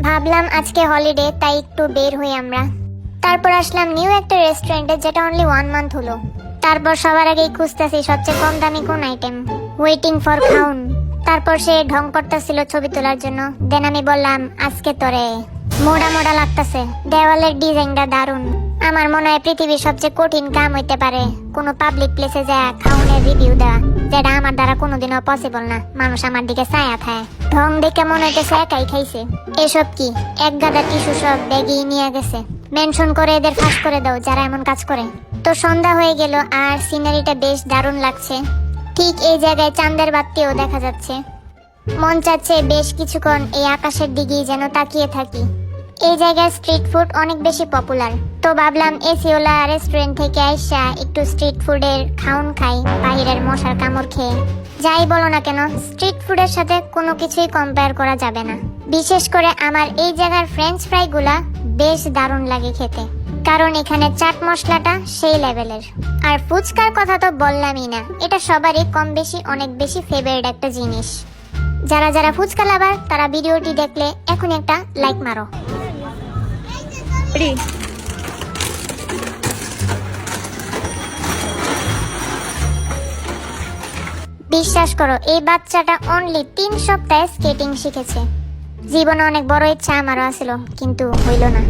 ভাবলাম আজকে হলিডে, তাই একটু বের হই আমরা। তারপর আসলাম নিউ একটা রেস্টুরেন্টে, যেটা অনলি 1 মান্থ হলো। তারপর সবার আগেই খুঁজতেছি সবচেয়ে কম দামি কোন আইটেম, ওয়েটিং ফর খাউন। তারপর সে ঢং করতেছিল ছবি তোলার জন্য। দেন আমি বললাম, আজকে তোরে মোড়া মোড়া লাগতেছে, দেওয়ালের ডিজাইনটা দারুন। আমার মনে হয় পৃথিবীর সবচেয়ে কঠিন কাম হইতে পারে কোনো পাবলিক প্লেসে যায় খাউনের রিভিউ দেওয়া, যেটা আমার দ্বারা কোনোদিনও পসিবল না। মানুষ আমার দিকে ছায়া খায়, ঢং দেখে মনে হইতেছে একাই খাইছে। এসব কি, এক গাদা টিস্যু সব ব্যাগেই নিয়ে গেছে। মেনশন করে এদের ফাঁস করে দাও যারা এমন কাজ করে। তো সন্ধ্যা হয়ে গেল আর সিনারিটা বেশ দারুণ লাগছে। ঠিক এই জায়গায় চাঁদের বাতিও দেখা যাচ্ছে। মন চাচ্ছে বেশ কিছুক্ষণ এই আকাশের দিকেই যেন তাকিয়ে থাকি। এই জায়গায় স্ট্রিট ফুড অনেক বেশি পপুলার, তো ভাবলাম এসিওলা রেস্টুরেন্ট থেকে আইসা একটু স্ট্রিট ফুডের খাউন খাই, বাহিরের মশার কামড় খেয়ে। যাই বলো না কেন, স্ট্রিট ফুডের সাথে কোনো কিছুই কম্পেয়ার করা যাবে না। বিশেষ করে আমার এই জায়গার ফ্রেঞ্চ ফ্রাই গুলা বেশ দারুণ লাগে খেতে, কারণ এখানে চাট মশলাটা সেই লেভেলের। আর ফুচকার কথা তো বললামই না, এটা সবারই কম বেশি অনেক বেশি ফেভারিট একটা জিনিস। যারা যারা ফুচকা লাভার তারা ভিডিওটি দেখলে এখন একটা লাইক মারো। বিশ্বাস করো, এই বাচ্চাটা অনলি 3 সপ্তাহে স্কেটিং শিখেছে। জীবনে অনেক বড় ইচ্ছা আমারও আছিল, কিন্তু হইল না।